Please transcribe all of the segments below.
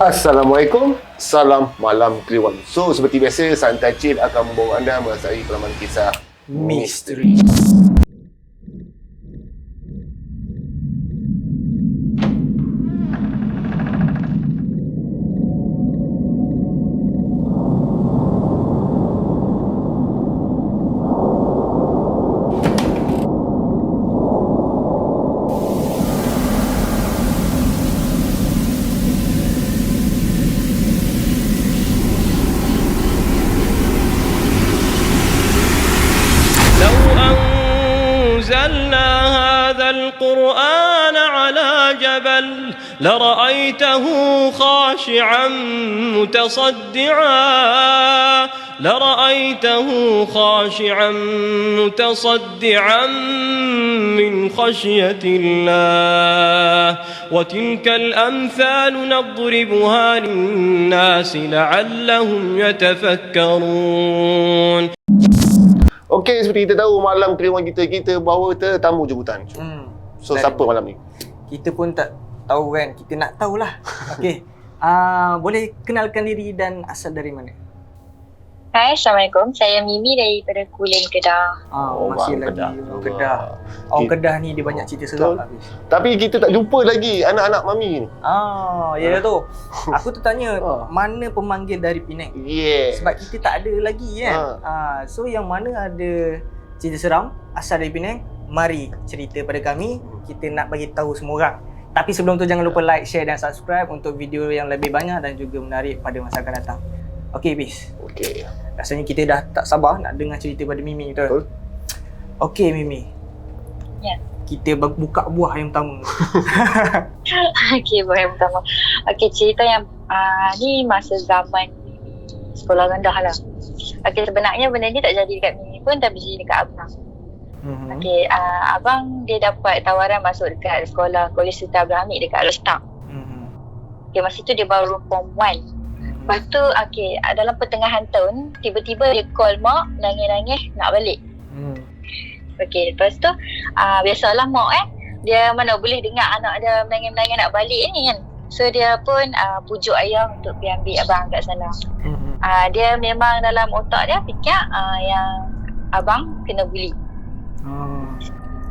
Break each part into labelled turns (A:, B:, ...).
A: Assalamualaikum, salam malam Kliwon. So, seperti biasa, Santai Chill akan membawa anda merasai pengalaman kisah misteri.
B: أنزلنا هذا القرآن على جبل لرأيته خاشعا متصدعا من خشية الله وتلك الأمثال نضربها للناس لعلهم يتفكرون.
A: Okey, seperti kita tahu malam Kliwon kita bawa tetamu jemputan. So, siapa malam ni?
C: Kita pun tak tahu kan. Kita nak tahulah. Okey. Boleh kenalkan diri dan asal dari mana?
D: Hai, Assalamualaikum. Saya Mimi daripada Kulen, Kedah.
C: Masih lagi orang Kedah. Orang Kedah ni dia banyak cerita seram habis.
A: Tapi kita tak jumpa lagi anak-anak Mami ni.
C: Ya tu. Aku tertanya mana pemanggil dari Penang. Sebab kita tak ada lagi kan. So yang mana ada cerita seram asal dari Penang, mari cerita pada kami. Kita nak bagi tahu semua orang. Tapi sebelum tu jangan lupa like, share dan subscribe untuk video yang lebih banyak dan juga menarik pada masa akan datang. Okey, Bis.
A: Okey.
C: Rasanya kita dah tak sabar nak dengar cerita pada Mimi tu.
A: Betul.
C: Okey, Mimi.
D: Ya.
C: Kita buka buah yang pertama.
D: Okey, buah yang pertama. Okey, cerita yang ni masa zaman sekolah rendah lah. Okey, sebenarnya benda ni tak jadi dekat Mimi pun, tapi jadi dekat abang. Okey, abang dia dapat tawaran masuk dekat sekolah Kolej Sultan Abdul Hamid dekat Rostang. Okey, masa tu dia baru form 1. Lepas tu, dalam pertengahan tahun, tiba-tiba dia call mak, nangis-nangis nak balik. Okey, lepas tu, biasalah mak dia mana boleh dengar anak dia menangis-menangis nak balik ni kan. So, dia pun pujuk ayah untuk pergi ambil abang kat sana. Dia memang dalam otak dia fikir yang abang kena bully.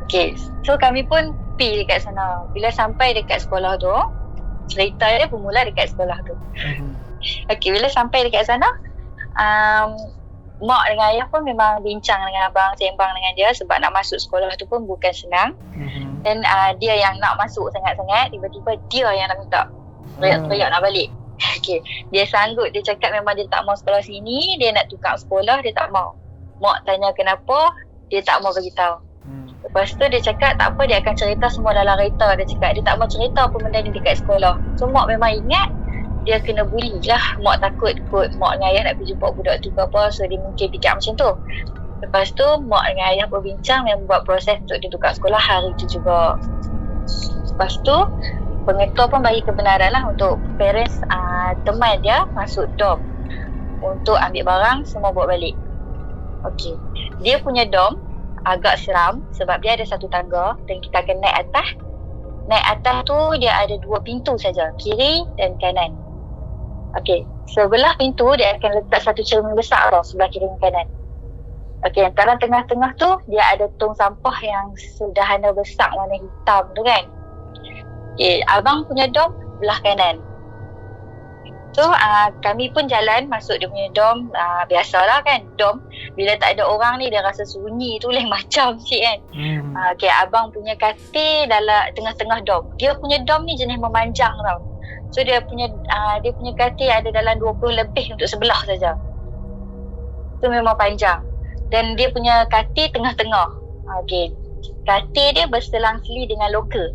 D: Okey, so kami pun pergi dekat sana. Bila sampai dekat sekolah tu, cerita dia bermula dekat sekolah tu. Okey, bila sampai dekat sana, mak dengan ayah pun memang bincang dengan abang, sembang dengan dia sebab nak masuk sekolah tu pun bukan senang. Dan dia yang nak masuk sangat-sangat, tiba-tiba dia yang nak minta teriak nak balik. Okey, dia sanggup, dia cakap memang dia tak mau sekolah sini, dia nak tukar sekolah, dia tak mau. Mak tanya kenapa, dia tak mau bagi tahu. Lepas tu dia cakap tak apa, dia akan cerita semua dalam kereta. Dia cakap dia tak mau cerita apa benda ni dekat sekolah. So mak memang ingat dia kena bully lah. Mak takut kot mak dengan ayah nak pergi jumpa budak tu ke apa. So dia mungkin fikir macam tu. Lepas tu mak dengan ayah berbincang yang buat proses untuk dia tukar sekolah hari tu juga. Lepas tu pengetua pun bagi kebenaran lah untuk parents teman dia masuk dorm untuk ambil barang, semua bawa balik. Okey, dia punya dorm agak seram sebab dia ada satu tangga dan kita akan naik atas. Naik atas tu dia ada 2 pintu saja, kiri dan kanan. Okey, sebelah pintu dia akan letak satu cermin besar tau, sebelah kiri dan kanan. Okey, antara tengah-tengah tu dia ada tong sampah yang sederhana besar warna hitam tu kan. Okey, abang punya dorm belah kanan. So kami pun jalan masuk dia punya dorm. Biasalah kan, dorm bila tak ada orang ni dia rasa sunyi tu lain macam sikit kan. Okey, abang punya katil dalam tengah-tengah dorm. Dia punya dorm ni jenis memanjang tau. So dia punya katil ada dalam 20 lebih untuk sebelah saja. Tu memang panjang. Dan dia punya katil tengah-tengah. Okey, katil dia berselang-seli dengan loker.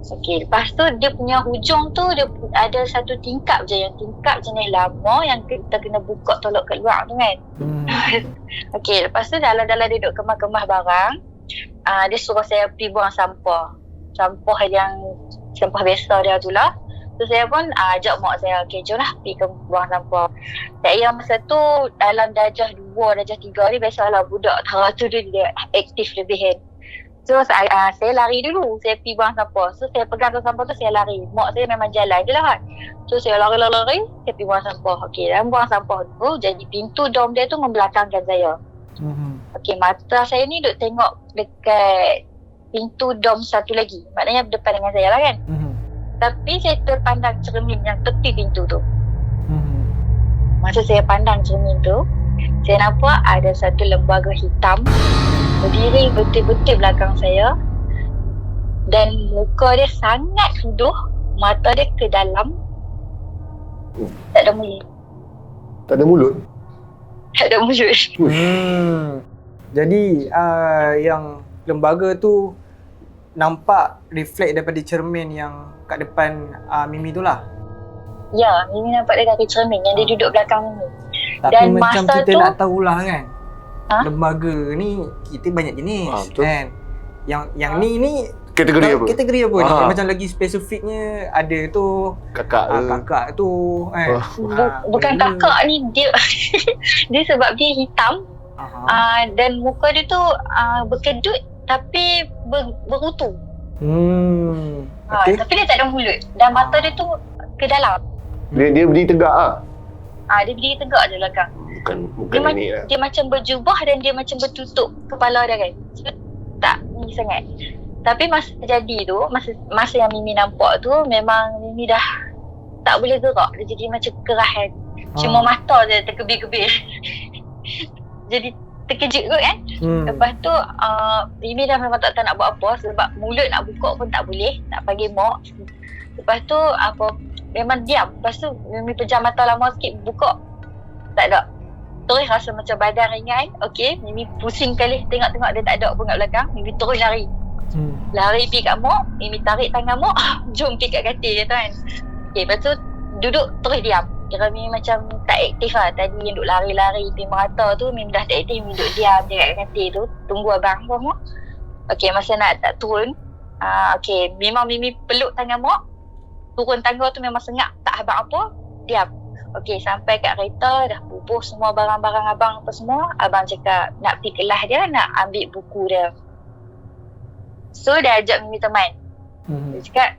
D: Okey, lepas tu dia punya hujung tu dia ada satu tingkap je, yang tingkap jenis lama yang kita kena buka tolak kat luar tu kan. Okey, lepas tu dalam-dalam dia duduk kemas-kemas barang, dia suruh saya pergi buang sampah. Sampah biasa dia tu lah. So saya pun ajak mak saya, okey jom lah pergi ke buang sampah. Saya masa tu dalam darjah 2, darjah 3 ni biasalah budak tara tu dia aktif lebih kan. So saya lari dulu, saya pergi buang sampah. So saya pegang tong sampah tu, saya lari. Mak saya memang jalan je lah kan. So saya lari-lari, saya pergi buang sampah. Okey, dalam buang sampah tu, jadi pintu dom dia tu membelakangkan saya. Okey, mata saya ni duk tengok dekat pintu dom satu lagi. Maknanya berdepan dengan saya lah kan. Tapi saya terpandang cermin yang tepi pintu tu. Masa saya pandang cermin tu, saya nampak ada satu lembaga hitam berdiri betul-betul belakang saya. Dan muka dia sangat suduh, mata dia ke dalam. Tak ada mulut.
A: Tak ada mulut?
D: Tak ada mulut.
C: Jadi yang lembaga tu nampak reflect daripada cermin yang kat depan Mimi tu lah.
D: Ya, Mimi nampak dia dari cermin yang dia duduk belakang Mimi.
C: Tapi
D: Dan
C: macam
D: masa
C: kita
D: tu,
C: nak tahulah kan, lembaga ni kita banyak jenis
A: betul.
C: kan. Yang ni
A: Kategori apa?
C: kategori apa ni? Yang macam lagi spesifiknya ada tu
A: Kakak
C: kakak tu kan.
D: bukan kakak ni, dia dia sebab dia hitam. Dan muka dia tu berkedut tapi berutu.
C: Okay.
D: Tapi dia tak ada mulut dan mata dia tu ke dalam.
A: Dia berdiri tegak lah.
D: Dia berdiri tegak je belakang.
A: Bukan ini lah.
D: Dia macam berjubah dan dia macam bertutup kepala dia kan. So, tak ni sangat. Tapi masa terjadi tu, masa yang Mimi nampak tu, memang Mimi dah tak boleh gerak. Dia jadi macam kerahan. Cuma mata je terkebir-kebir. Jadi terkejut kot kan. Lepas tu Mimi dah memang tak tahu nak buat apa sebab mulut nak buka pun tak boleh, nak panggil mak. Lepas tu memang diam. Lepas tu Mimi pejam mata lama sikit, buka tak ada. Terus rasa macam badan ringan. Okey, Mimi pusing kali tengok-tengok dia tak ada pun kat belakang. Mimi terus lari. Lari pergi kat mak, Mimi tarik tangan mak, jom pergi kat katil dia tu kan. Okey, lepas tu duduk terus diam. Kira Mimi macam tak aktif lah. Tadi yang duduk lari-lari pergi merata tu, Mimi dah tak aktif. Mimi duduk diam je kat katil tu, tunggu abang semua. Okey, masa nak tak turun, okey, memang Mimi peluk tangan mak. Turun tangga tu memang sengak, tak habaq apa, diam. Okey, sampai kat kereta dah bubuh semua barang-barang abang apa semua. Abang cakap nak pergi kelas dia, nak ambil buku dia. So dia ajak Mimi teman. Dia cakap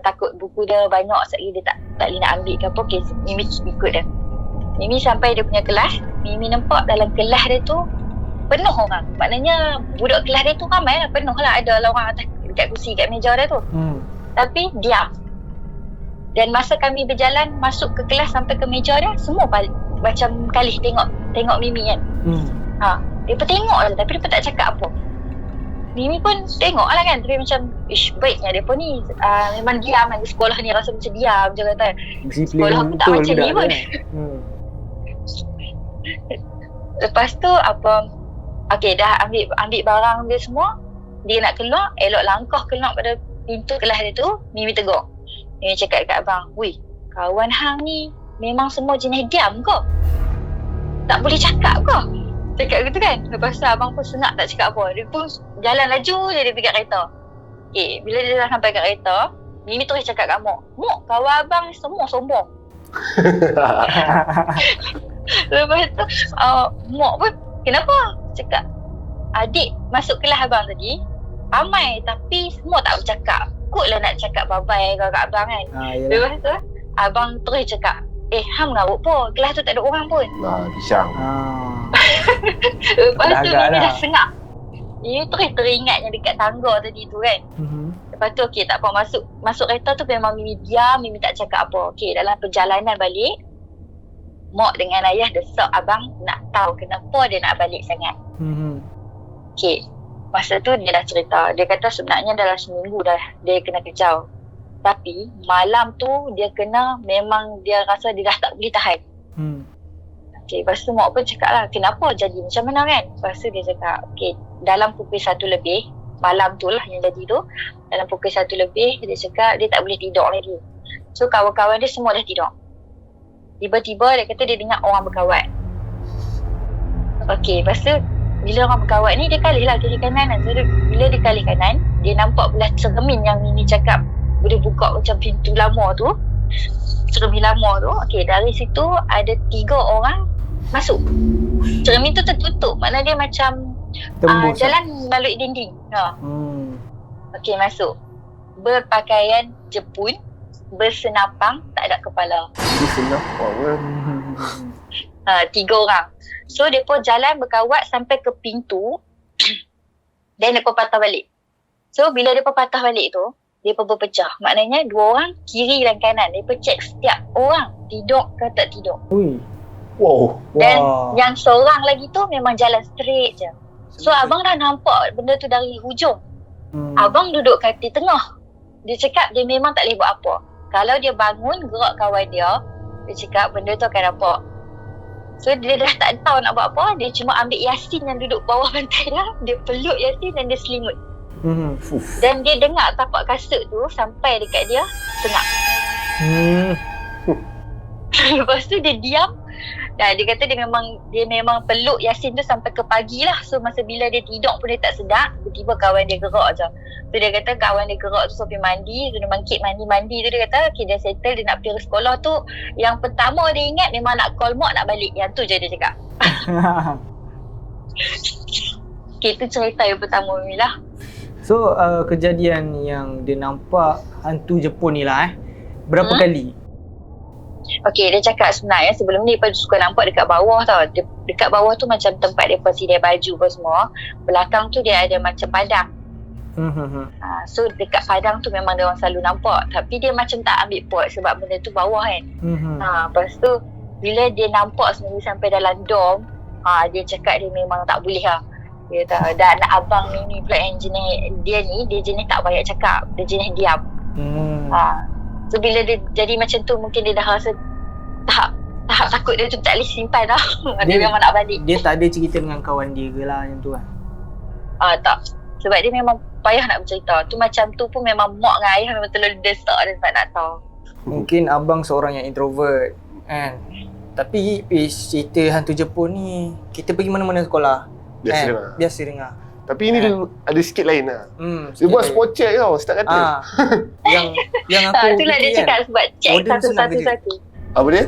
D: takut buku dia banyak sekali dia tak boleh nak ambil ke apa. Okey, Mimi ikut dia. Mimi sampai dia punya kelas, Mimi nampak dalam kelas dia tu penuh orang. Maknanya budak kelas dia tu ramai lah, penuh lah. Ada lah orang atas dekat kursi kat meja dia tu. Tapi diam. Dan masa kami berjalan masuk ke kelas sampai ke meja dia, semua macam kalih tengok Mimi kan. Dia pun tengok je tapi dia pun tak cakap apa. Mimi pun tengok lah kan, tapi macam baiknya dia pun ni memang diam kan. Di sekolah ni rasa macam diam je kata. Sekolah aku tak macam ni pun. Lepas tu okey, dah ambil barang dia semua. Dia nak keluar, elok langkah keluar pada pintu kelas dia tu. Mimi tegur. Mimi cakap dekat abang, "Wui, kawan hang ni memang semua jenis diam ke? Tak boleh cakap ke?" Cakap gitu kan. Lepas tu abang pun sengak tak cakap apa. Dia pun jalan laju je dia pergi kat kereta. Okay, bila dia dah sampai kat kereta, Mimi terus cakap kat mak, "Mak, kawan abang semua sombong." Lepas tu mak pun, "Kenapa?" Cakap, "Adik masuk kelas abang tadi ramai tapi semua tak bercakap. Takutlah nak cakap bye-bye kat abang kan." Lepas tu abang terus cakap, "Hang mengarut apa? Kelas tu tak ada orang pun."
A: Pisang.
D: Lepas tu Mimi dah sengak. Mimi terus teringat yang dekat tangga tadi tu kan. Lepas tu okey, tak apa, masuk kereta tu memang Mimi diam, Mimi tak cakap apa. Okey, dalam perjalanan balik, mak dengan ayah desak abang nak tahu kenapa dia nak balik sangat. Okey, masa tu dia dah cerita. Dia kata sebenarnya dalam seminggu dah dia kena kejau. Tapi malam tu dia kena, memang dia rasa dia dah tak boleh tahan. Okay, lepas tu mak pun cakap lah, kenapa jadi macam mana kan? Lepas tu dia cakap, okay, dalam pukul 1 lebih, malam tu lah yang jadi tu, dalam pukul 1 lebih, dia cakap dia tak boleh tidur lagi. So kawan-kawan dia semua dah tidur. Tiba-tiba dia kata dia dengar orang berkawat. Okay, lepas tu bila orang berkawat ni, dia kalih lah kiri kanan. So bila dia kalih kanan, dia nampak belah cermin yang Mimi cakap boleh buka macam pintu lama tu, cermin lama tu. Okay, dari situ ada 3 orang masuk. Cermin tu tertutup, maknanya dia macam jalan melalui dinding. Okay, masuk. Berpakaian Jepun, bersenapang, tak ada kepala.
A: Dia senang kan.
D: 3 orang. So mereka jalan berkawat sampai ke pintu. Dan mereka patah balik. So bila mereka patah balik tu, mereka berpecah. Maknanya 2 orang kiri dan kanan. Mereka cek setiap orang tidur ke tak tidur.
C: Ui.
A: Wow.
D: Dan
C: Wah.
D: yang seorang lagi tu memang jalan straight je. So abang dah nampak benda tu dari hujung. Abang duduk kat tengah. Dia cakap dia memang tak boleh buat apa. Kalau dia bangun gerak kawan dia cakap benda tu akan nampak. So dia dah tak tahu nak buat apa. Dia cuma ambil Yasin yang duduk bawah bantai dah. Dia peluk Yasin dan dia selimut. Dan dia dengar tapak kasut tu sampai dekat dia sengak. Lepas tu dia diam. Dan dia kata dia memang peluk Yasin tu sampai ke pagi lah. So masa bila dia tidur pun dia tak sedar. Tiba-tiba kawan dia gerak je. So dia kata kawan dia gerak tu sampai mandi. So dia bangkit mandi tu dia kata okay dia settle, dia nak pergi ke sekolah tu. Yang pertama dia ingat memang nak call mak nak balik. Yang tu je dia cakap. Okay, itu cerita yang pertama Mimi lah.
C: So kejadian yang dia nampak hantu Jepun ni lah berapa kali?
D: Okay, dia cakap sebenarnya sebelum ni dia suka nampak dekat bawah tau. Dekat bawah tu macam tempat dia sidai baju apa semua. Belakang tu dia ada macam padang. So dekat padang tu memang dia orang selalu nampak. Tapi dia macam tak ambil pot sebab benda tu bawah kan. Lepas tu bila dia nampak sendiri sampai dalam dom, dia cakap dia memang tak boleh lah. Dia tahu. Dan abang ni pula yang jenis dia jenis tak banyak cakap. Dia jenis diam. So bila dia jadi macam tu mungkin dia dah rasa tahap takut dia tu tak boleh simpan dah. Dia memang nak balik.
C: Dia tak ada cerita dengan kawan dia ke lah yang tu kan?
D: Tak. Sebab dia memang payah nak bercerita. Tu macam tu pun memang mak dengan ayah memang terlalu desak dan tak nak tahu.
C: Mungkin abang seorang yang introvert kan. Tapi cerita hantu Jepun ni kita pergi mana-mana sekolah. Biasa dengar.
A: Tapi ini ada sikit lain lah. Dia buat spot check tau, start kata.
C: Yang aku
D: itulah dia cakap sebab check satu-satu.
A: Apa dia?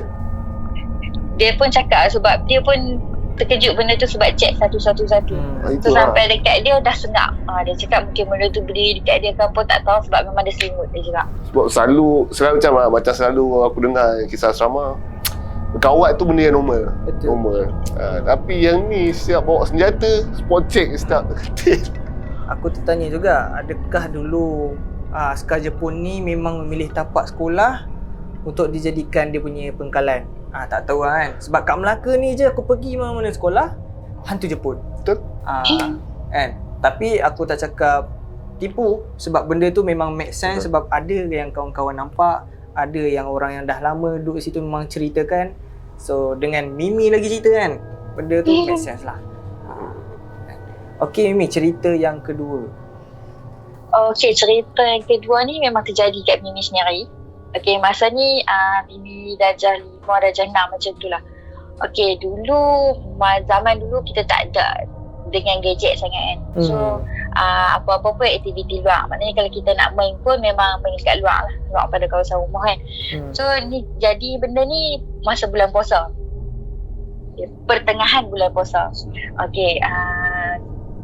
D: Dia pun cakap sebab dia pun terkejut benda tu sebab check satu-satu. So sampai dekat dia dah sengak. Dia cakap mungkin benda tu berdiri dekat dia ke apa tak tahu sebab memang dia selimut dia cakap.
A: Sebab selalu macam selalu aku dengar kisah asrama. Kawat tu benda yang normal.
C: Betul.
A: Normal. Tapi yang ni siap bawa senjata, spot check start katil.
C: Aku tertanya juga, adakah dulu askar Jepun ni memang memilih tapak sekolah untuk dijadikan dia punya pengkalan? Tak tahu kan. Sebab kat Melaka ni je aku pergi mana-mana sekolah hantu Jepun.
A: Betul?
C: Kan. Tapi aku tak cakap tipu sebab benda tu memang make sense.
A: Betul.
C: Sebab ada yang kawan-kawan nampak, ada yang orang yang dah lama duduk situ memang ceritakan. So dengan Mimi lagi cerita kan, benda tu make sense lah. Okay Mimi, cerita yang kedua.
D: Okay, cerita yang kedua ni memang terjadi kat Mimi sendiri. Okay, masa ni Mimi darjah 5, darjah 6 macam tu lah. Okay, dulu zaman dulu kita tak ada dengan gadget sangat kan. So apa-apa pun aktiviti luar. Maknanya kalau kita nak main pun memang main kat luar lah, luar pada kawasan rumah kan. So ni jadi benda ni masa bulan puasa, pertengahan bulan puasa. Okay,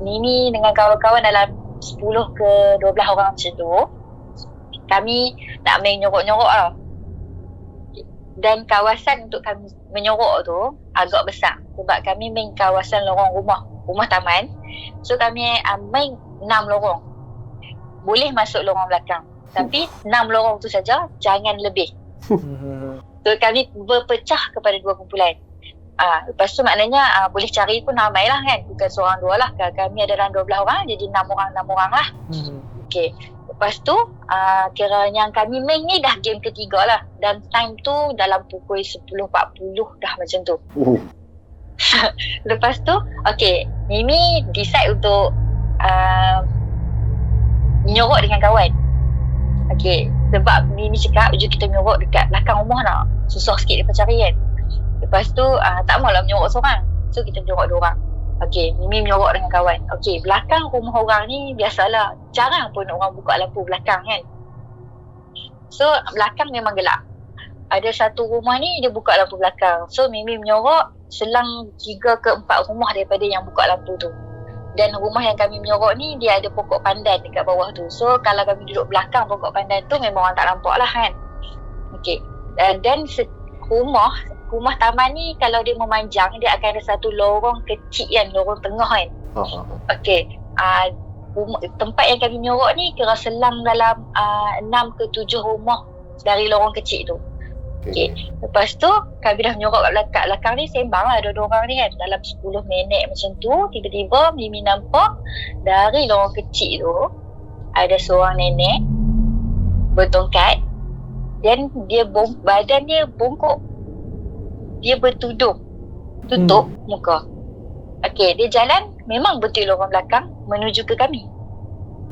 D: Mimi dengan kawan-kawan dalam 10 ke 12 orang macam tu, kami nak main nyorok-nyorok tau. Dan kawasan untuk kami menyorok tu agak besar sebab kami main kawasan lorong rumah taman. So kami main 6 lorong. Boleh masuk lorong belakang, tapi 6 lorong tu saja, jangan lebih. So kami berpecah kepada 2 kumpulan. Lepas tu maknanya boleh cari pun ramai lah kan. Bukan seorang dua lah. Kami ada dalam 12 orang, jadi 6 orang lah. Okay. Lepas tu kira yang kami main ni dah game ketiga lah. Dan time tu dalam pukul 10.40 dah macam tu. Lepas tu okay, Mimi decide untuk menyorok dengan kawan. Okay, sebab Mimi cakap jom kita menyorok dekat belakang rumah nak. Susah sikit dia cari kan. Lepas tu tak maulah menyorok seorang. So kita menyorok 2 orang. Okay, Mimi menyorok dengan kawan. Okay, belakang rumah orang ni biasalah, jarang pun orang buka lampu belakang kan. So belakang memang gelap. Ada satu rumah ni dia buka lampu belakang. So Mimi menyorok selang 3 ke 4 rumah daripada yang buka lampu tu. Dan rumah yang kami menyorok ni dia ada pokok pandan dekat bawah tu. So kalau kami duduk belakang pokok pandan tu memang orang tak nampak lah kan. Okey. Dan rumah taman ni kalau dia memanjang, dia akan ada satu lorong kecil kan, lorong tengah kan. Okey. Tempat yang kami nyorok ni kira selang dalam 6 ke 7 rumah dari lorong kecil tu. Okey. Lepas tu kami dah menyorok kat belakang ni, sembang lah dua-dua orang ni kan. Dalam 10 minit macam tu, tiba-tiba Mimi nampak dari lorong kecil tu ada seorang nenek bertongkat dan badan dia bongkok. Dia bertudung, tutup muka. Okey, dia jalan memang betul lorong belakang menuju ke kami.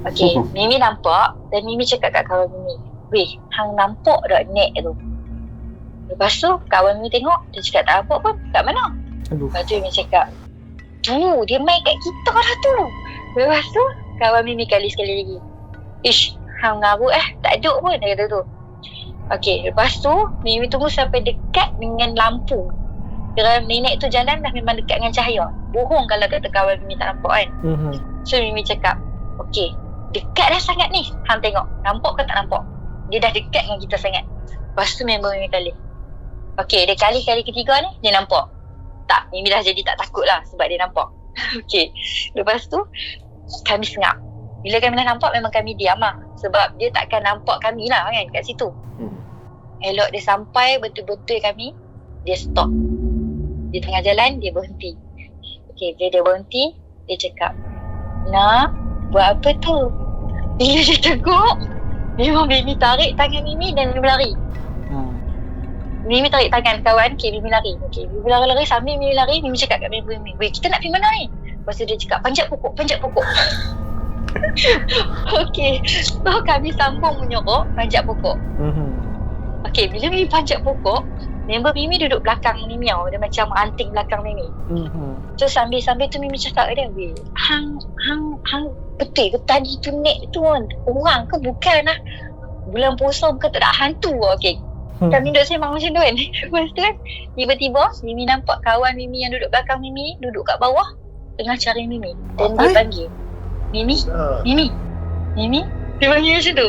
D: Okey, Mimi nampak dan Mimi cakap kat kawan Mimi, "Weh, hang nampak tak nek tu?" Lepas tu kawan Mimi tengok, dia cakap tak nampak pun. "Kat mana?" Lepas tu Mimi cakap, "Tu, dia main kat kita dah tu." Lepas tu kawan Mimi kali sekali lagi, "Ish, hang ngarut tak ada pun," dia kata tu. Okey, lepas tu Mimi tunggu sampai dekat dengan lampu. Kira nenek tu jalan dah memang dekat dengan cahaya. Bohong kalau kata kawan Mimi tak nampak kan. So Mimi cakap, "Okey, dekat dah sangat ni. Hang tengok, nampak ke tak nampak?" Dia dah dekat dengan kita sangat. Lepas tu member Mimi kali. Okey, dia kali ketiga ni dia nampak. Tak, Mimi dah jadi tak takut lah sebab dia nampak. Okey, lepas tu kami sengap. Bila kami dah nampak memang kami diam lah. Sebab dia takkan nampak kami lah kan kat situ. Elok dia sampai betul-betul kami, dia stop. Di tengah jalan dia berhenti. Okey, bila dia berhenti, dia cakap, "Nak, buat apa tu?" Bila dia tegur, memang Mimi tarik tangan Mimi dan Mimi lari. Mimi tarik tangan kawan, Mimi lari. Mimi lari sambil Mimi lari, Mimi cakap kat Mimi, "Weh, kita nak pergi mana ni?" Lepas tu dia cakap, panjat pokok." Okey, so kami sambung menyorok panjat pokok. Okey, bila Mimi panjat pokok, member Mimi duduk belakang Mimi tau. Dia macam anting belakang Mimi. So sambil tu Mimi cakap kat dia, "Weh, hang betul ke tadi tu nek tu orang ke bukan lah? Bulan puasa bukan tak ada hantu." Okey, kami duduk sembang macam tu kan. Lepas tu kan, tiba-tiba Mimi nampak kawan Mimi yang duduk belakang Mimi duduk kat bawah tengah cari Mimi. Dan dia panggil, "Mimi, Mimi, Mimi." Dia panggil macam tu.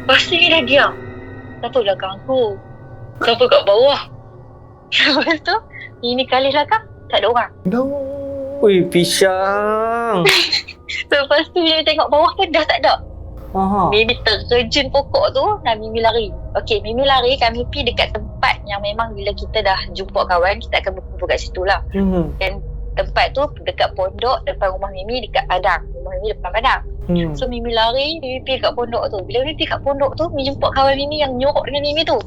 D: Lepas tu Mimi dah diam. Siapa belakang aku? Siapa kat bawah? Lepas tu Mimi kali belakang, tak ada orang.
C: Ui, pisang.
D: Lepas tu Mimi tengok bawah pun dah tak ada. Mimi terjun pokok tu dan Mimi lari. Okey, Mimi lari, kami pergi dekat tempat yang memang bila kita dah jumpa kawan, kita akan berkumpul kat situ lah. Dan tempat tu dekat pondok depan rumah Mimi, dekat padang. Rumah Mimi depan padang. So Mimi lari, Mimi pergi kat pondok tu. Bila Mimi pergi kat pondok tu, Mimi jumpa kawan Mimi yang nyorok dengan Mimi tu.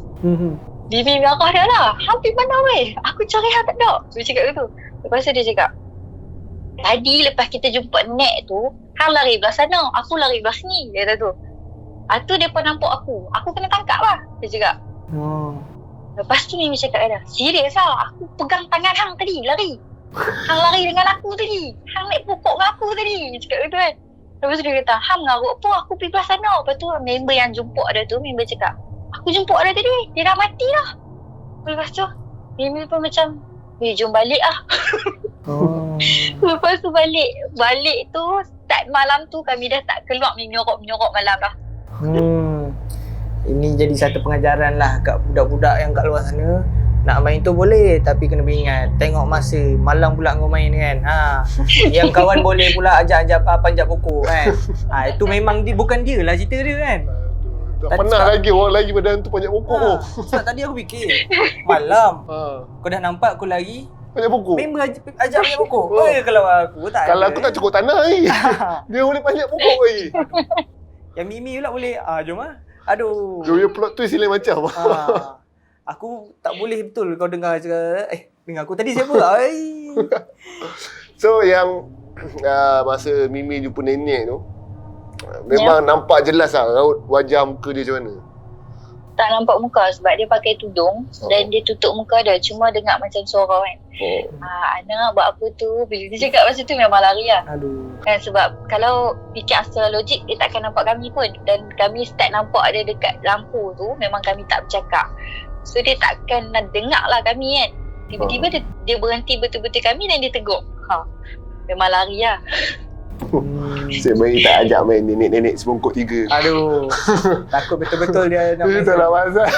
D: Mimi marah dia lah. "Hang pergi mana weh? Aku cari hang tak ada." Dia cakap gitu. Lepas tu dia cakap, "Tadi lepas kita jumpa nek tu, hang lari belah sana, aku lari belah sini." Dia kata tu. Tu dia pun nampak aku. Aku kena tangkap lah. Dia cakap. Lepas tu Mimi cakap dia, "Serius lah, aku pegang tangan hang tadi, lari. Hang lari dengan aku tadi. Hang naik pokok dengan aku tadi." Dia cakap gitu kan. Lepas tu dia kata, "Hang ngarut apa? Aku pergi belah sana." Lepas tu member yang jumpa dia tu, member cakap, "Aku jumpa dia tadi. Dia dah mati lah." Lepas tu Mimi pun macam, "Weh, jom balik lah." Lepas tu balik tu start malam tu kami dah tak keluar menyorok malam dah.
C: Ini jadi satu pengajaran lah kat budak-budak yang kat luar sana. Nak main tu boleh, tapi kena beringat. Tengok masa, malang pula kau main kan. Yang kawan boleh pula ajak panjat pokok kan. Itu memang bukan dia lah cerita dia kan.
A: Tak pernah lagi orang lagi pada hantu panjat pokok.
C: Sebab tadi aku fikir, malam kau dah nampak aku lari,
A: panjat pokok.
C: member ajak panjat pokok. Kalau aku tak
A: Kalau
C: ada.
A: aku tak cukup tanah ni. Dia boleh panjat pokok lagi.
C: Yang Mimi pula boleh. Jom lah. Aduh.
A: Dia punya plot twist lain macam.
C: Aku tak boleh betul kau dengar cakap, dengar aku tadi siapa?
A: So yang masa Mimi jumpa nenek tu, memang nampak jelas lah raut wajah muka dia macam mana?
D: Tak nampak muka sebab dia pakai tudung dan dia tutup muka dia. Cuma dengar macam suara kan. Anak buat apa tu? Bila dia cakap macam tu memang lari lah. Kan, sebab kalau fikir secara logik, dia takkan nampak kami pun. Dan kami start nampak dia dekat lampu tu, memang kami tak bercakap. So dia takkan nak dengar lah kami kan. Tiba-tiba dia berhenti betul-betul kami dan dia tegur. Memang lari lah.
A: Saya baik tak ajak main nenek-nenek sebongkok 3.
C: Aduh. Takut betul-betul dia nak main.
A: Itu lah pasal.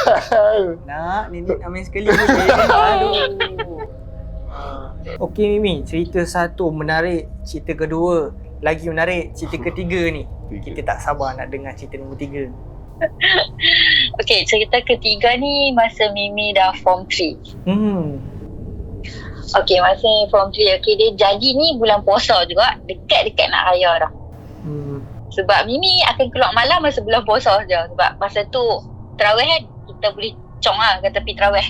C: Nak, nenek nak main sekali je. Aduh. Okey Mimi, cerita satu menarik, cerita kedua lagi menarik, cerita ketiga ni. Kita tak sabar nak dengar cerita nombor 3.
D: Okay, cerita ketiga ni masa Mimi dah form 3. Okay, masa form 3, okay, dia jadi ni bulan puasa juga, dekat-dekat nak raya dah. Sebab Mimi akan keluar malam masa bulan puasa je. Sebab masa tu terawih kan, kita boleh cong lah ke tepi terawih.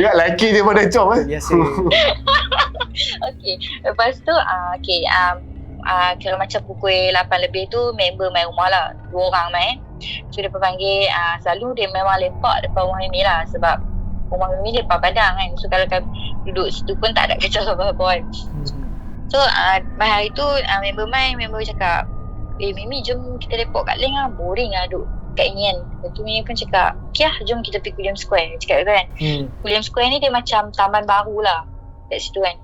A: Ingat lelaki dia pada com kan?
C: Biasa.
D: Okay, lepas tu kira macam pukul 8 lebih tu member main rumah lah, 2 orang main. So dia panggil, selalu dia memang lepak depan rumah Mimi lah. Sebab rumah Mimi lepak padang kan. So kalau duduk situ pun tak ada kacau apa-apa kan. So hari tu member cakap, Mimi jom kita lepak kat Link lah, boring lah duduk kat ini kan. Lepas tu Mimi pun cakap, okay lah jom kita pergi William Square. Cakap kan, William Square ni dia macam taman baru lah kat situ kan.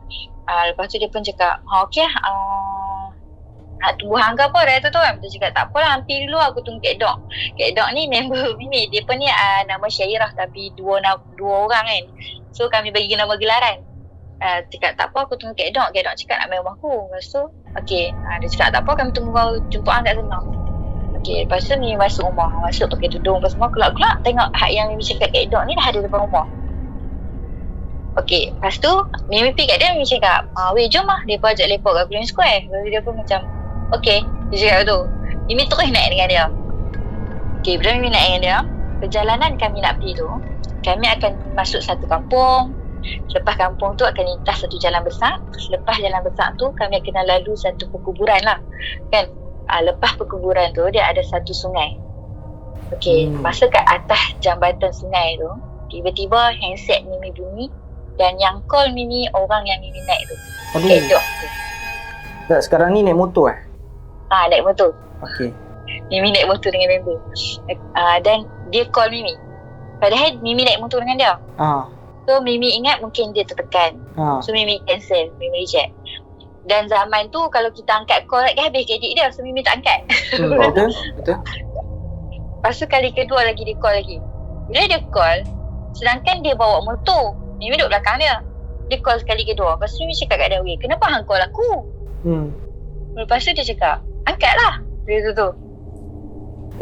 D: Lepas tu dia pun cakap, okay lah, tunggu hangga apa dah tu kan. Dia cakap tak apalah, nanti dulu aku tunggu Kek Dok. Kek Dok ni member Mimi, dia pun ni nama Syairah tapi dua orang kan. So kami bagi nama gelaran. Cakap tak apa, aku tunggu Kek Dok. Kek Dok cakap nak main rumah aku. Lepas tu okay, dia cakap tak apa, kami tunggu kau jumpa kat sana. Okay, lepas tu Mimi masuk rumah, masuk pakai tudung apa semua, kelak-kelak tengok hak yang Mimi cakap Kek Dok ni dah ada depan rumah. Okay, lepas tu Mimi pergi kat dia, Mimi cakap, weh jom lah, dia pun ajak lepak kat William Square. Lepas tu dia pun macam okay, dia cakap tu. Mimi terus naik dengan dia. Okay, bila Mimi naik dengan dia, perjalanan kami nak pergi tu, kami akan masuk satu kampung. Selepas kampung tu akan lintas satu jalan besar. Selepas jalan besar tu kami akan lalu satu perkuburan lah kan. Lepas perkuburan tu dia ada satu sungai. Okay, masa kat atas jambatan sungai tu, tiba-tiba handset Mimi bunyi. Dan yang call Mimi orang yang Mimi naik tu, Kek Dok tu.
C: Tak, sekarang ni naik motor
D: naik motor.
C: Okay.
D: Mimi naik motor dengan member. Dan dia call Mimi. Padahal Mimi naik motor dengan dia. So Mimi ingat mungkin dia tertekan. So Mimi cancel, Mimi reject. Dan zaman tu kalau kita angkat call lagi habis kredit dia. So Mimi tak angkat.
C: Betul.
D: Lepas tu kali kedua lagi dia call lagi. Bila dia call, sedangkan dia bawa motor, Mimi duduk belakang dia. Dia call sekali kedua. Lepas tu Mimi cakap kat dia, weh kenapa hang call aku? Lepas tu dia cakap, angkat lah. Dia tu.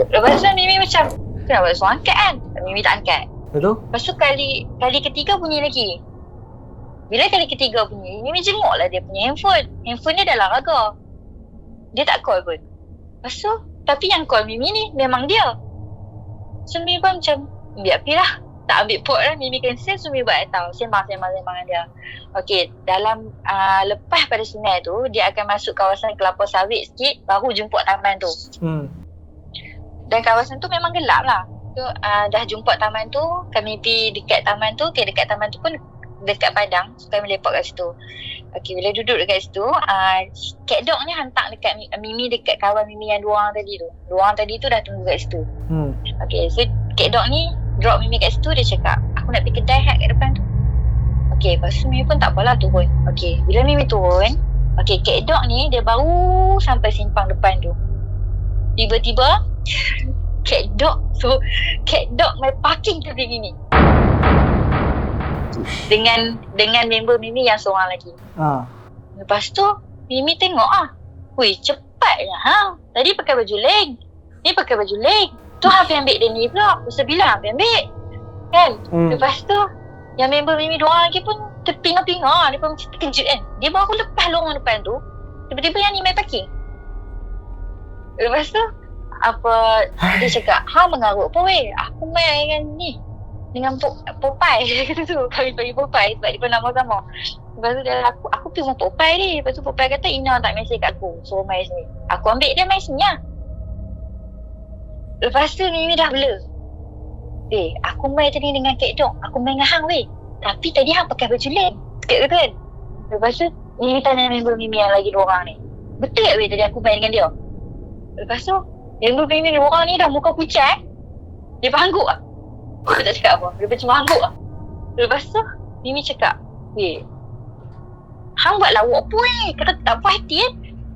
D: Lepas tu Mimi macam, kenapa suruh angkat kan? Mimi tak angkat.
C: Betul?
D: Lepas tu kali ketiga bunyi lagi. Bila kali ketiga bunyi, Mimi jenguk lah dia punya handphone. Handphone dia dalam raga. Dia tak call pun. Lepas tu, tapi yang call Mimi ni memang dia. So Mimi pun macam, biar pergi lah. Tak ambil pot lah, Mimi cancel. So Mimi buat tahu, sembang dengan dia. Okay, dalam lepas pada sungai tu, dia akan masuk kawasan kelapa sawit sikit, baru jumpa taman tu. Dan kawasan tu memang gelap lah. So dah jumpa taman tu, kami pergi dekat taman tu. Okay, dekat taman tu pun dekat padang. So kami lepak kat situ. Okay, bila duduk dekat situ, Kek Dok ni hantar dekat Mimi, dekat kawan Mimi yang 2 orang tadi tu. 2 orang tadi tu dah tunggu kat situ. Okay, so Kek Dok ni drop Mimi kat situ. Dia cakap, aku nak pergi kedai kat depan tu. Okay, lepas tu Mimi pun tak apalah turun. Okay, bila Mimi turun, okay, Kek Dok ni dia baru sampai simpang depan tu. Tiba-tiba Kek Dok main parking tepi Mimi. Dengan member Mimi yang seorang lagi. Lepas tu Mimi tengok weh cepatnya tadi pakai baju leng, ni pakai baju leng. Tu hampir ambil dia ni pula. Pasal bila hampir ambil kan. Lepas tu yang member Mimi 2 orang lagi pun terpinga-pinga. Dia pun macam terkejut kan. Dia baru lepas lorong depan tu, tiba-tiba yang ni main parking. Lepas tu dia cakap, mengarut apa weh? Aku main dengan ni, dengan Popeye. Dia kata tu, kami panggil Popeye sebab dia pun nama sama. Lepas tu dia aku pergi rumah Popeye ni. Lepas tu Popeye kata, Ina tak mesej kat aku, suruh main sini. Aku ambil dia main sini lah. Lepas tu Mimi dah blur. Aku main tadi dengan Kek Dok, aku main dengan hang weh. Tapi tadi hang pakai baju lem. Cakap kan. Lepas tu Mimi tanya member Mimi yang lagi 2 orang ni, betul tak weh tadi aku main dengan dia? Lepas tu member Mimi 2 orang ni dah muka pucat. Dia pangguk lah. Dia tak cakap apa. Dia cuma angguk lah. Lepas tu Mimi cakap, weh, hang buat lawak apa kata tak puas hati kan.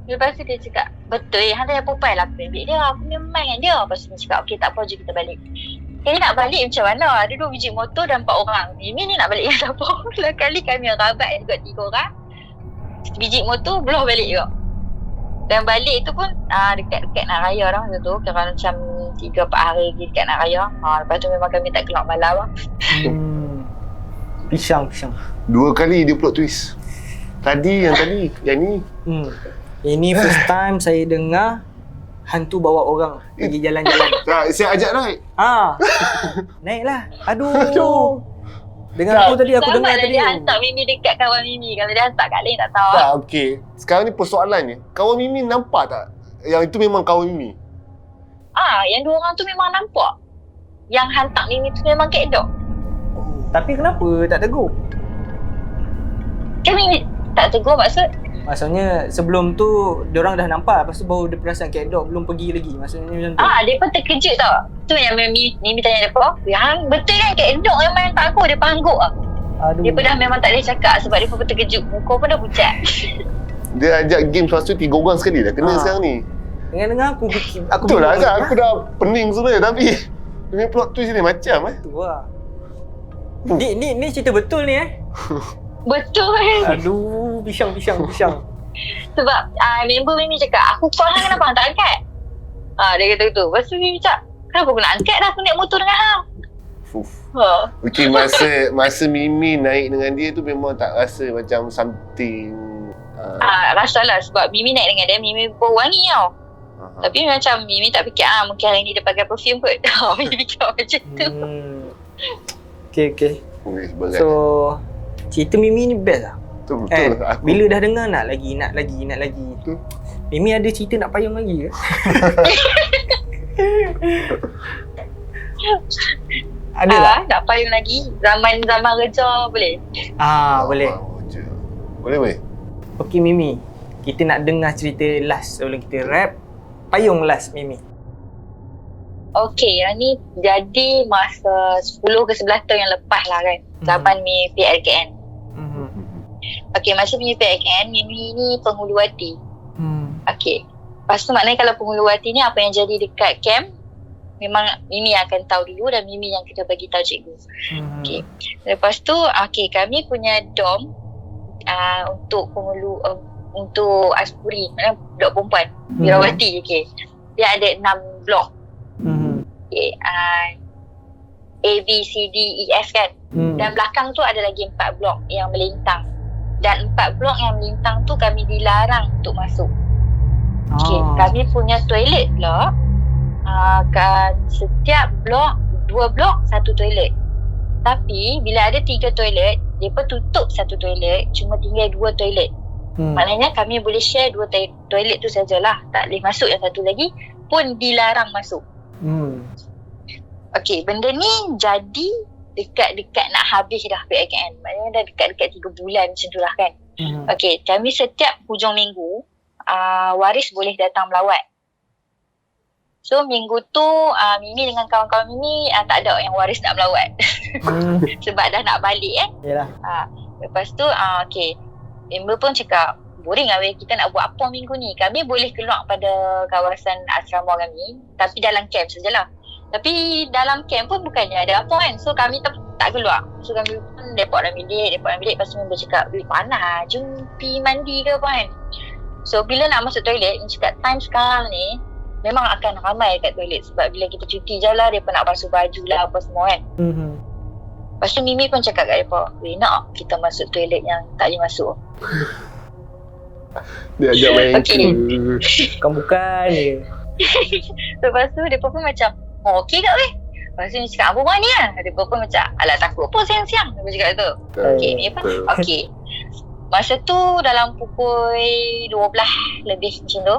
D: Lepas tu dia cakap, betul hang dah perempuan lah aku ambil dia, aku memang dengan dia. Lepas tu dia cakap, okey tak apa, jom kita balik. Kali nak balik macam mana? Ada 2 biji motor dan 4 orang. Mimi ni nak balik dengan siapa? Lah kali kami rabat juga 3 orang. Biji motor belah balik juga. Dan balik tu pun dekat-dekat nak raya dah masa tu. Kira macam 3-4 hari lagi dekat nak raya. Lepas tu memang kami tak keluar malam lah.
C: Pisang.
A: 2 kali dia plot twist. Yang ni.
C: Ini first time saya dengar hantu bawa orang pergi jalan-jalan.
A: Saya ajak naik.
C: Naiklah. Aduh. Dengan aku tadi, aku dengar tadi.
D: Dia hantar Mimi dekat kawan Mimi. Kalau dia hantar kat lain tak tahu.
A: Tak, okey. Sekarang ni persoalannya, kawan Mimi nampak tak? Yang itu memang kawan Mimi?
D: Yang 2 orang tu memang nampak. Yang hantar Mimi tu memang Kak Dok.
C: Tapi kenapa tak tegur?
D: Kan Mimi tak tegur
C: Maksudnya sebelum tu diorang dah nampak, lepas tu baru dia perasan Cat Dog belum pergi lagi. Maksudnya macam tu.
D: Dia pun terkejut tau. Tu yang Mimi tanya depa, "Yang betul kan Cat Dog memang hantar aku?" Dia pangguk ah.
C: Aduh.
D: Dia pun dah memang tak boleh cakap sebab dia pun terkejut. Muka pun dah pucat.
A: Dia ajak game lepas tu 3 orang sekali dah kena sekarang ni.
C: Dengar aku fikir
A: betul lah Azhar, aku dah pening sebenarnya tapi dia plot twist ni macam
C: tu lah. Ni cerita betul ni
D: Betul.
C: Aduh, pisang.
D: Sebab member Mimi cakap, "Aku call hang kenapa hang tak angkat?" Dia kata gitu. Lepas tu Mimi cakap, "Kenapa aku nak angkat dah, aku naik motor dengan hang."
A: Okey, masa Mimi naik dengan dia tu memang tak rasa macam something
D: rasalah sebab Mimi naik dengan dia, Mimi bau wangi tau. Tapi macam Mimi tak fikir mungkin hari ni dia pakai perfume kot. Mimi fikir macam tu.
C: Okay. So cerita Mimi ni best lah.
A: Betul.
C: Bila dah dengar nak lagi. Betul. Mimi ada cerita nak payung lagi ke? Ada tak?
D: Nak payung lagi. Zaman kerja boleh.
C: Boleh.
A: Boleh.
C: Okey Mimi, kita nak dengar cerita last sebelum kita rap. Payung last Mimi.
D: Okey, yang ni jadi masa 10 ke 11 tahun yang lepas lah kan. Zaman Mimi PLKN. Okey, masa Mimi PLKN, Mimi ni penghuluwati. Okey. Lepas tu maknanya kalau penghuluwati ni apa yang jadi dekat camp, memang Mimi akan tahu dulu dan Mimi yang kita bagi tahu cikgu. Okey. Lepas tu, kami punya dorm untuk untuk Aspuri, maknanya blok perempuan, Wirawati. Okey. Dia ada 6 blok. Okay, A, B, C, D, E, F kan. Dan belakang tu ada lagi 4 blok yang melintang. Dan 4 blok yang melintang tu kami dilarang untuk masuk. Okay, kami punya toilet pula setiap blok 2 blok 1 toilet. Tapi bila ada 3 toilet, dia pun tutup 1 toilet, cuma tinggal 2 toilet. Maknanya kami boleh share 2 toilet tu sajalah. Tak boleh masuk yang satu lagi pun dilarang masuk. Okey, benda ni jadi dekat-dekat nak habis dah PLKN. Maknanya dah dekat-dekat 3 bulan macam tu lah kan. Okey, kami setiap hujung minggu waris boleh datang melawat. So minggu tu Mimi dengan kawan-kawan Mimi tak ada yang waris nak melawat. Sebab dah nak balik kan.
C: Yalah.
D: Lepas tu okey, member pun cakap, boring lah kita nak buat apa minggu ni. Kami boleh keluar pada kawasan asrama kami, tapi dalam camp sajalah. Tapi dalam camp pun bukannya ada apa kan. So kami tak keluar. So kami pun depot dalam bilik. Lepas tu member cakap, panas, jom pergi mandi ke apa kan. So bila nak masuk toilet, dia cakap time sekarang ni memang akan ramai kat toilet. Sebab bila kita cuti je lah, mereka nak basuh baju lah apa semua kan. Lepas tu Mimi pun cakap kat mereka, nak kita masuk toilet yang tak boleh masuk.
A: Dia ajak main
C: Bukan je.
D: Lepas tu mereka pun macam, okey tak weh. Lepas tu dia cakap, apa buat ni lah. Mereka pun macam, alah takut apa siang-siang. Mereka cakap tu. Okey, mereka pun okey. Masa tu dalam pukul 12 lebih macam tu,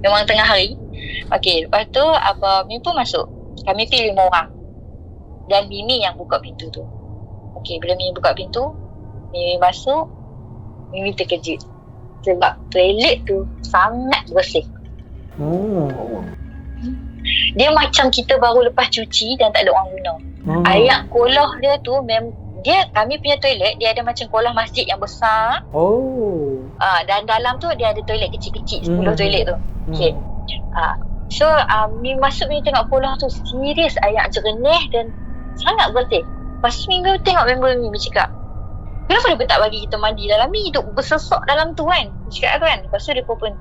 D: memang tengah hari. Okey, lepas tu Mimi pun masuk. Kami pergi 5 orang. Dan Mimi yang buka pintu tu. Okey, bila Mimi buka pintu, Mimi masuk, Mimi terkejut. Sebab toilet tu sangat bersih. Dia macam kita baru lepas cuci dan tak ada orang guna. Air kolah dia tu kami punya toilet, dia ada macam kolam masjid yang besar.
C: Oh.
D: Dan dalam tu dia ada toilet kecil-kecil, 10 toilet tu. Okay. So Mimi masuk, Mimi tengok kolam tu serius air jernih dan sangat bersih. Lepas tu Mimi tengok member Mimi cakap, kenapa dia tak bagi kita mandi dalam ni, duduk bersesok dalam tu kan. Dia cakap kan. Lepas tu dia pun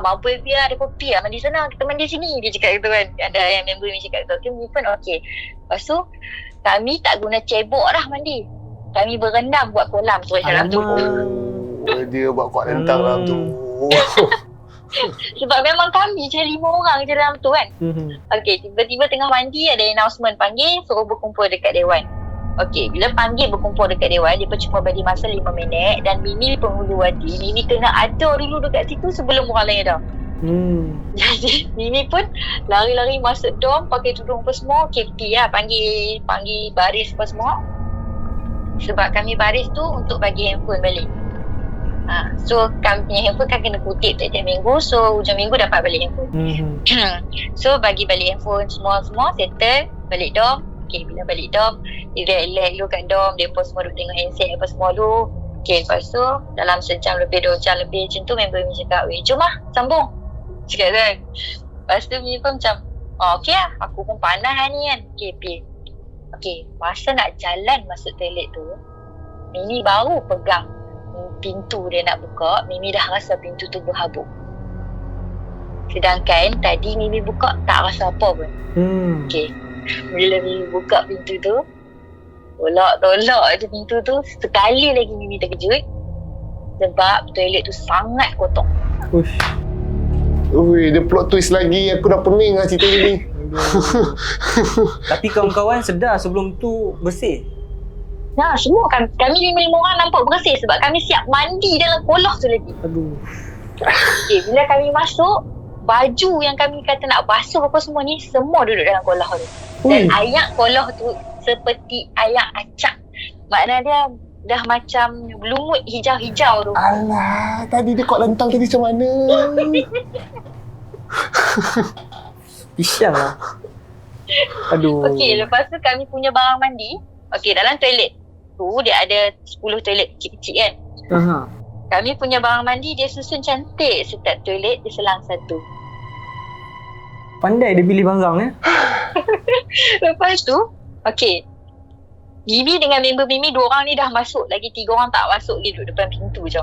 D: mampu biar dia pun pergi mandi sana, kita mandi sini, dia cakap gitu kan. Ada yang member Mimi cakap gitu. Okay, Mimi pun okay. Lepas tu kami tak guna cebok dah mandi, kami berendam buat kolam tu dalam tu.
A: Dia buat kuat lentang dalam tu.
D: Sebab memang kami je 5 orang je dalam tu kan. Okay, tiba-tiba tengah mandi ada announcement panggil suruh berkumpul dekat dewan. Okay, bila panggil berkumpul dekat dewan, dia pun cuma bagi masa 5 minit. Dan Mimi penghuluwati, Mimi kena ada dulu dekat situ sebelum orang lain dah. Jadi Mimi pun lari-lari masuk dorm, pakai tudung apa semua. KP lah, panggil baris apa semua. Sebab kami baris tu untuk bagi handphone balik. So kami punya handphone kan kena kutip tiap-tiap minggu. So hujung minggu dapat balik handphone. So bagi balik handphone semua settle, balik dorm. Okay, bila balik dorm, relax dulu kat dorm, mereka semua duduk tengok handset apa semua dulu. Okay, lepas tu dalam sejam lebih, 2 jam lebih macam tu, member Mimi cakap, weh jom lah sambung, cakap kan. Lepas tu Mimi pun macam, okay lah, aku pun panas lah ni kan. Okay, pergi. Okay, masa nak jalan masuk toilet tu, Mimi baru pegang pintu dia nak buka, Mimi dah rasa pintu tu berhabuk. Sedangkan tadi Mimi buka tak rasa apa pun. Okay, bila Mimi buka pintu tu, tolak je pintu tu, sekali lagi Mimi terkejut sebab toilet tu sangat kotor.
A: Ui, dia plot twist lagi. Aku dah pening lah cerita ni.
C: Tapi kawan-kawan sedar sebelum tu bersih?
D: Semua kami 5 orang nampak bersih sebab kami siap mandi dalam kolah tu lagi.
C: Aduh.
D: Okay, bila kami masuk, baju yang kami kata nak basuh apa semua ni, semua duduk dalam kolah tu. Dan ayak kolah tu seperti ayak acak. Maknanya dia dah macam lumut hijau-hijau tu.
A: Alah, tadi dia kuat lentang tadi macam mana?
C: Pisang lah. Aduh.
D: Okey, lepas tu kami punya barang mandi. Okey, dalam toilet tu dia ada 10 toilet kecil-kecil kan. Kami punya barang mandi dia susun cantik. Setiap toilet dia selang satu.
C: Pandai dia pilih barang ya.
D: Lepas tu, okey, Mimi dengan member Mimi 2 orang ni dah masuk. Lagi 3 orang tak masuk, dia duduk depan pintu je.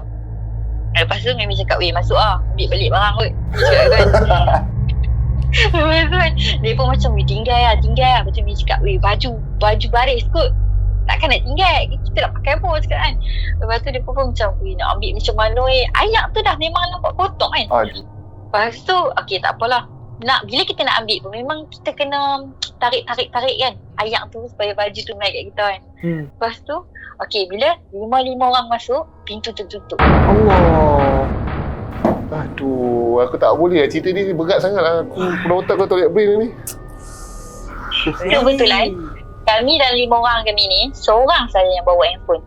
D: Lepas tu Mimi cakap, weh masuk lah, ambil balik barang kot. Dia cakap kan. Lepas tu kan, dia pun macam, weh tinggal lah. Lepas tu Mimi cakap, weh baju baris kot. Takkan nak tinggal, kita nak pakai apa cakap kan. Lepas tu dia pun macam, weh nak ambil macam mana ayak tu dah memang nampak kotor kan. Lepas tu, okey tak apalah. Bila kita nak ambil pun memang kita kena tarik kan ayak tu supaya baju tu naik kat kita kan. Lepas tu okey, bila 5 orang masuk, pintu tertutup.
A: Allah. Aduh, aku tak boleh lah. Cerita ni berat sangat lah. Aku dah otak kau toilet brain ni.
D: Kebetulan kami dalam 5 orang kami ni, seorang saja yang bawa handphone.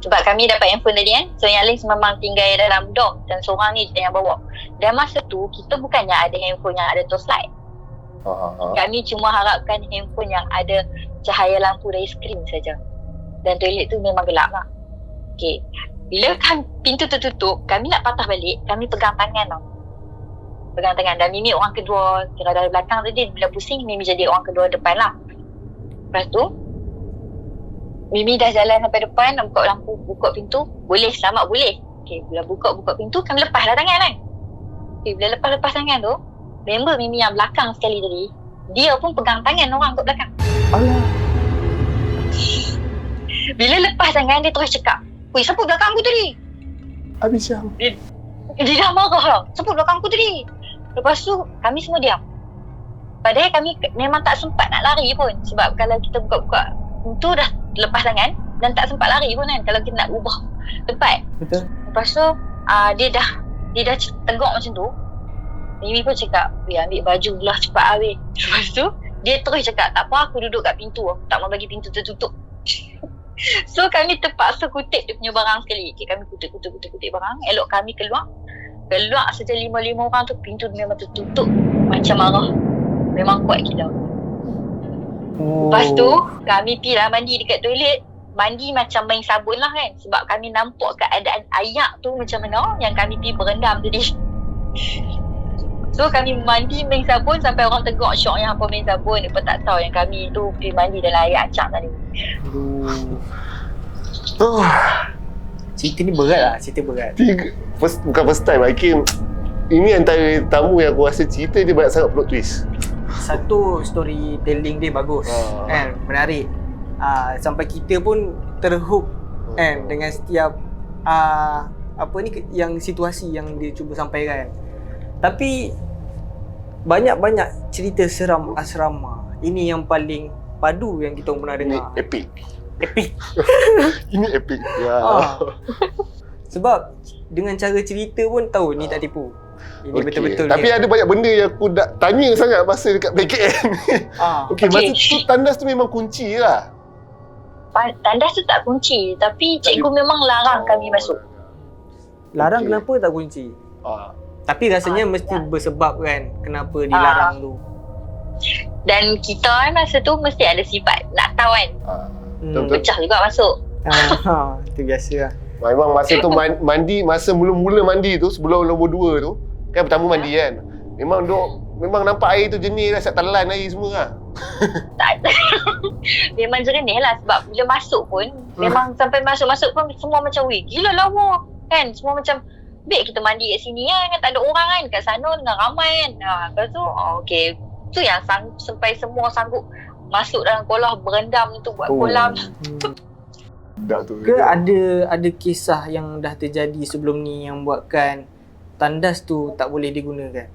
D: Sebab kami dapat handphone tadi kan. So yang lain memang tinggal dalam dorm dan seorang ni yang bawa. Dan masa tu kita bukannya ada handphone yang ada torchlight. Kami cuma harapkan handphone yang ada cahaya lampu dari skrin saja. Dan toilet tu memang gelap lah. Okay, bila pintu tertutup, kami nak patah balik, kami pegang tangan tau. Pegang tangan. Dan Mimi orang kedua, kira dari belakang tadi, bila pusing Mimi jadi orang kedua depan lah. Lepas tu Mimi dah jalan sampai depan, nak buka lampu, buka pintu, boleh, selamat boleh. Okay, bila buka pintu, kami lepaslah tangan kan. Okay, bila lepas tangan tu, member Mimi yang belakang sekali tadi, dia pun pegang tangan orang kat belakang.
C: Alah.
D: Bila lepas tangan, dia terus cakap, weh, siapa belakang aku tadi?
A: Habis jam.
D: Dia dah marah lah, siapa belakang aku tadi? Lepas tu, kami semua diam. Padahal kami memang tak sempat nak lari pun. Sebab kalau kita buka-buka pintu dah lepas tangan dan tak sempat lari pun kan kalau kita nak ubah tempat.
C: Betul.
D: Lepas tu dia dah tegak macam tu. Mimi pun cakap, weh ambil baju belah cepat lah weh. Lepas tu dia terus cakap, tak apa aku duduk kat pintu, aku tak mau bagi pintu tertutup. So kami terpaksa kutip dia punya barang sekali. Okay, kami kutip barang. Elok kami keluar saja 5 orang tu, pintu memang tertutup. Macam marah. Memang kuat gila. Lepas tu kami pergi lah mandi dekat toilet. Mandi macam main sabun lah kan. Sebab kami nampak keadaan ayak tu macam mana yang kami pergi berendam tadi. So kami mandi main sabun sampai orang tegak syok yang apa main sabun. Mereka tak tahu yang kami tu pergi mandi dalam air acak tadi.
C: Cerita ni berat lah, cerita berat.
A: Bukan first time Hakim. Ini antara tamu yang aku rasa cerita dia banyak sangat plot twist.
C: Satu, storytelling dia bagus kan, menarik. Sampai kita pun terhook kan dengan setiap apa ni yang situasi yang dia cuba sampaikan. Tapi banyak-banyak cerita seram asrama. Ini yang paling padu yang kita pernah dengar.
A: Ini epic. Ini epic. Ya.
C: Sebab dengan cara cerita pun tahu ni tak tipu. Ini betul-betul
A: Tapi
C: dia.
A: ada banyak benda yang aku nak tanya sangat masa dekat PKN. Okey, masa tu tandas tu memang kunci lah.
D: Tandas tu tak kunci. Tapi cikgu memang larang kami masuk.
C: Larang kenapa tak kunci? Tapi rasanya mesti bersebab kan kenapa dilarang tu.
D: Dan kita kan masa tu mesti ada sifat nak tahu kan.
A: Betul-betul.
D: Pecah juga masuk.
C: Itu biasa lah.
A: Memang masa tu mandi, masa mula-mula mandi tu sebelum nombor 2 tu, kan pertama mandi kan. Memang nampak air tu jernih dah, siap telan air semua lah.
D: Tak. Memang jernih lah sebab bila masuk pun memang sampai masuk-masuk pun semua macam weh gila lawa kan. Semua macam baik kita mandi kat sini kan, tak ada orang kan, kat sana dengan ramai kan. Lepas tu okey, tu yang sampai semua sanggup masuk dalam kolam berendam tu buat kolam.
C: Ke ada kisah yang dah terjadi sebelum ni yang buatkan tandas tu tak boleh digunakan?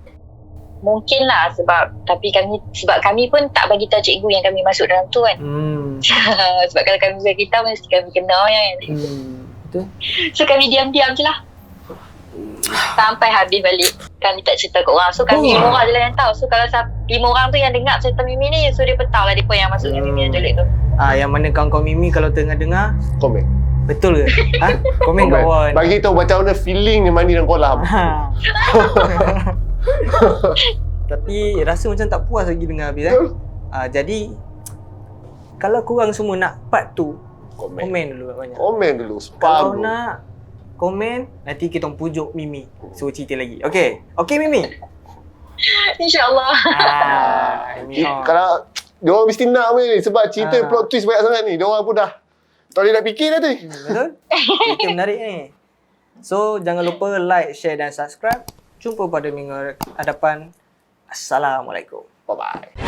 D: Mungkin lah sebab kami pun tak bagi tahu cikgu yang kami masuk dalam tu kan. Sebab kalau kami bagi tahu mesti kami kena kan.
C: Betul.
D: So kami diam-diam je lah. Sampai habis balik. Kami tak cerita ke orang. So kami 5 orang je lah yang tahu. So kalau 5 orang tu yang dengar cerita Mimi ni, so dia pun tahu lah dia yang masuk dengan Mimi yang toilet tu.
C: Yang mana kawan-kawan Mimi kalau tengah dengar,
A: Komen.
C: betul ke? Komen kawan.
A: Bagi tahu macam mana feeling dia mandi dalam kolam.
C: Tapi rasa macam tak puas lagi dengar habis jadi kalau korang semua nak part tu, komen dulu banyak.
A: Komen dulu, spam
C: Kalau
A: dulu.
C: nak komen, nanti kita pujuk Mimi suruh cerita lagi. Okey Mimi?
D: InsyaAllah.
A: Kalau diorang mesti nak pun ni sebab cerita plot twist banyak sangat ni. Diorang pun dah tak boleh nak fikir dah tu.
C: Betul? Cerita menarik ni. So jangan lupa like, share dan subscribe. Jumpa pada minggu hadapan. Assalamualaikum.
A: Bye-bye.